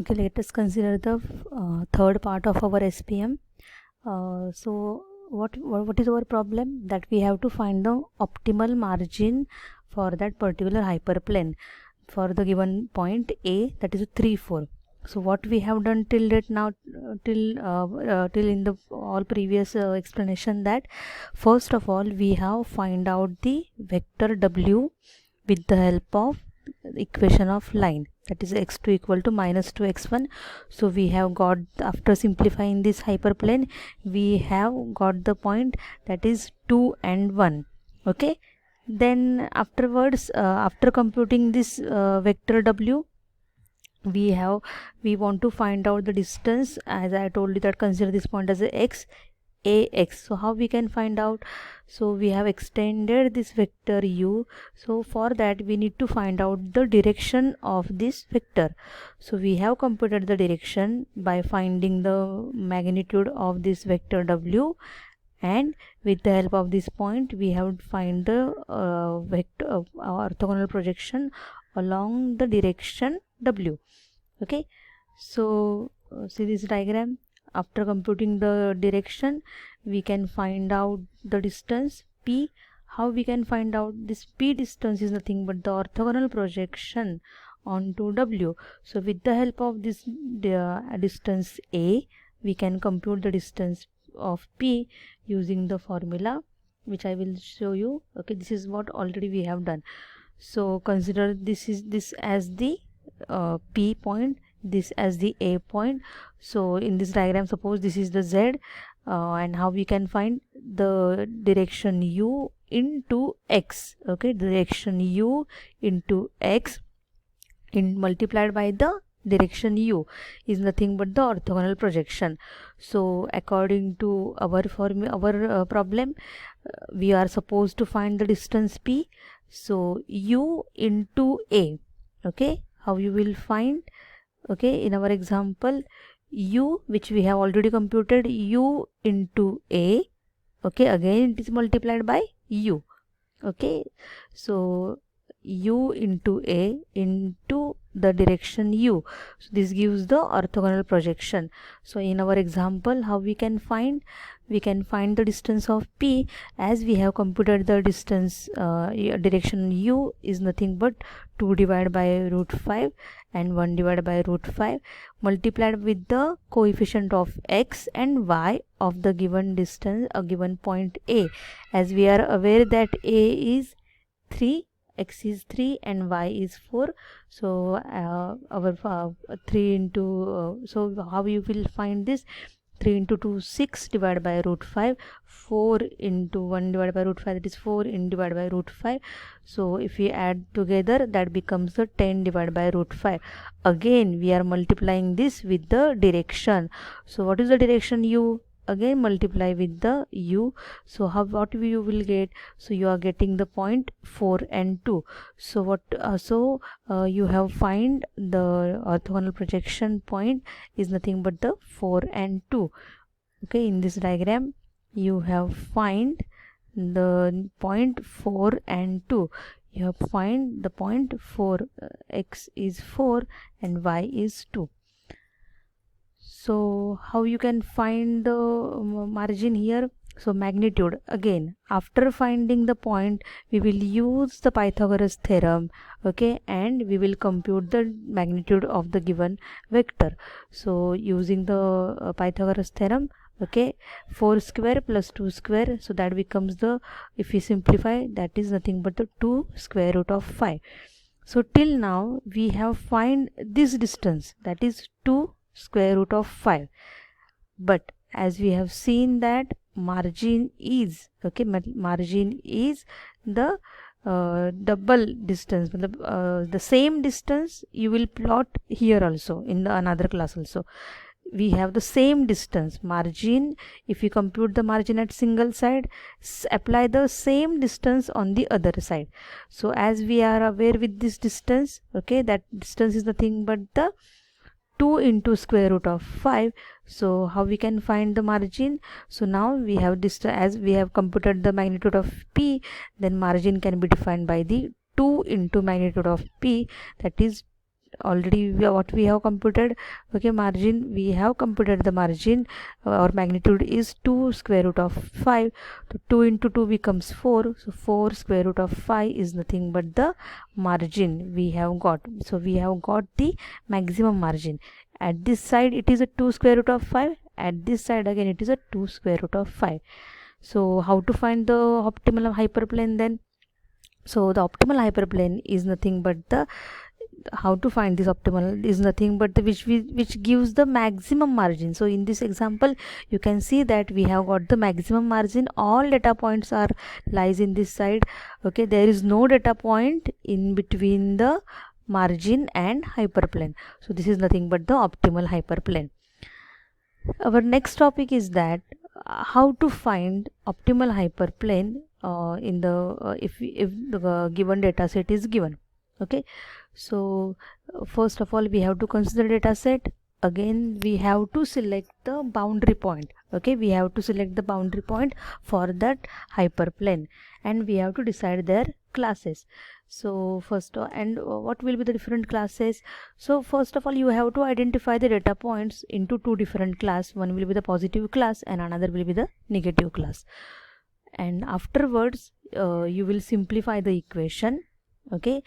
Okay, let us consider the third part of our SPM. So what is our problem? That we have to find the optimal margin for that particular hyperplane for the given point A, that is 3 4. So what we have done till date now, till in the all previous explanation, that first of all we have find out the vector W with the help of equation of line, that is x2 equal to minus 2x1. So we have got, after simplifying this hyperplane, we have got the point that is 2 and 1. Okay, then afterwards, after computing this vector W, we want to find out the distance. As I told you that consider this point as a x, ax. So how we can find out? So we have extended this vector u. So for that we need to find out the direction of this vector. So we have computed the direction by finding the magnitude of this vector w, and with the help of this point we have to find the vector orthogonal projection along the direction w. Okay, so see this diagram. After computing the direction, we can find out the distance p. How we can find out this p distance? Is nothing but the orthogonal projection onto w. So with the help of this distance a, we can compute the distance of p using the formula which I will show you. Okay, this is what already we have done. So consider this as the P point, this as the A point. So in this diagram, suppose this is the Z, and how we can find the direction u into x. Okay, direction u into x multiplied by the direction u is nothing but the orthogonal projection. So according to our problem, we are supposed to find the distance p. So u into a. Okay, how you will find? Okay, in our example, u, which we have already computed, u into a. Okay, again it is multiplied by u. Okay, so u into a into the direction u. So this gives the orthogonal projection. So in our example, how we can find? We can find the distance of p, as we have computed the distance direction u is nothing but 2 divided by root 5 and 1 divided by root 5 multiplied with the coefficient of x and y of the given distance, a given point a. As we are aware that a is 3, x is 3 and y is 4. So our 3 into so how you will find this? 3 into 2 6 divided by root 5, 4 into 1 divided by root 5, that is 4 in divided by root 5. So if we add together, that becomes the 10 divided by root 5. Again we are multiplying this with the direction. So what is the direction u? Again multiply with the u. So what you will get? So you are getting the point 4 and 2. So what you have find the orthogonal projection point is nothing but the 4 and 2. Okay, in this diagram you have find the point 4 and 2. You have find the point 4, x is 4 and y is 2. So how you can find the margin here? So magnitude, again after finding the point we will use the Pythagoras theorem. Okay, and we will compute the magnitude of the given vector. So using the Pythagoras theorem, okay, 4 square plus 2 square, so that becomes the, if we simplify, that is nothing but the 2 square root of 5. So till now we have find this distance, that is 2 square root of 5, but as we have seen that margin is, okay, margin is the double distance, the same distance you will plot here also in the another class also. We have the same distance margin. If you compute the margin at single side, apply the same distance on the other side. So as we are aware with this distance, okay, that distance is nothing but the 2 into square root of 5. So how we can find the margin? So now we have this, as we have computed the magnitude of p, then margin can be defined by the 2 into magnitude of p, that is already what we have computed. Okay, margin, we have computed the margin, or magnitude is 2 square root of 5. So 2 into 2 becomes 4. So 4 square root of 5 is nothing but the margin we have got. So we have got the maximum margin. At this side it is a 2 square root of 5. At this side again it is a 2 square root of 5. So how to find the optimal hyperplane then? So the optimal hyperplane is nothing but the, how to find this optimal is nothing but the which gives the maximum margin. So in this example you can see that we have got the maximum margin. All data points are lies in this side. Okay, there is no data point in between the margin and hyperplane. So this is nothing but the optimal hyperplane. Our next topic is that how to find optimal hyperplane in the if the given data set is given. Okay, so first of all we have to consider data set. Again we have to select the boundary point. Okay, we have to select the boundary point for that hyperplane, and we have to decide their classes. So first what will be the different classes? So first of all you have to identify the data points into two different class. One will be the positive class and another will be the negative class, and afterwards you will simplify the equation. Okay,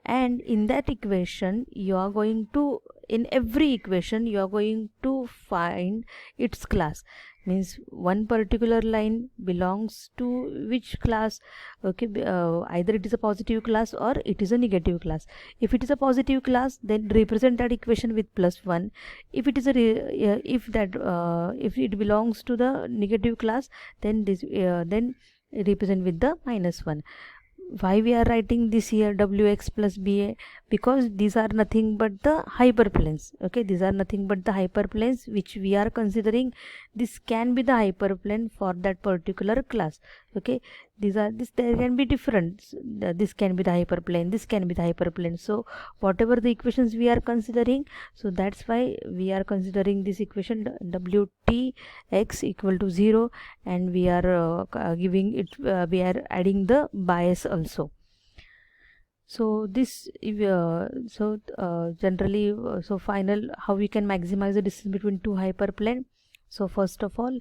and in that equation you are going to, in every equation you are going to find its class. Means one particular line belongs to which class. Okay, either it is a positive class or it is a negative class. If it is a positive class, then represent that equation with +1. If it is a if it belongs to the negative class, then this then represent with the -1. Why we are writing this here wx plus ba? Because these are nothing but the hyperplanes. Okay, these are nothing but the hyperplanes which we are considering. This can be the hyperplane for that particular class. Okay, there can be different. This can be the hyperplane, this can be the hyperplane. So whatever the equations we are considering, so that's why we are considering this equation wtx equal to 0, and we are giving it we are adding the bias also. So this generally final, how we can maximize the distance between two hyperplane. So first of all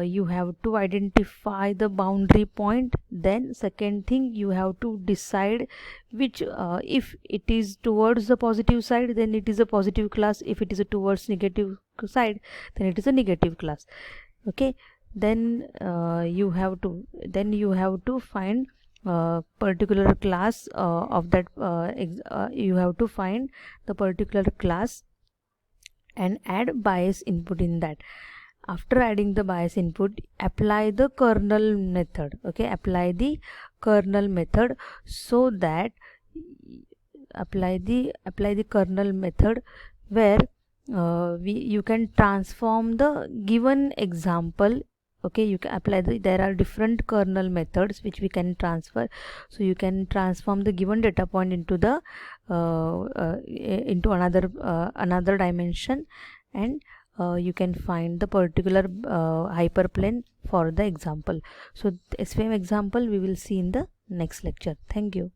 you have to identify the boundary point. Then second thing, you have to decide which if it is towards the positive side, then it is a positive class. If it is towards negative side, then it is a negative class. Okay, then you have to find particular class of that you have to find the particular class and add bias input in that. After adding the bias input, apply the kernel method. Okay, apply the kernel method, so that apply the kernel method where you can transform the given example. Okay, you can apply there are different kernel methods which we can transfer. So you can transform the given data point into the into another dimension, and you can find the particular hyperplane for the example. So the same example we will see in the next lecture. Thank you.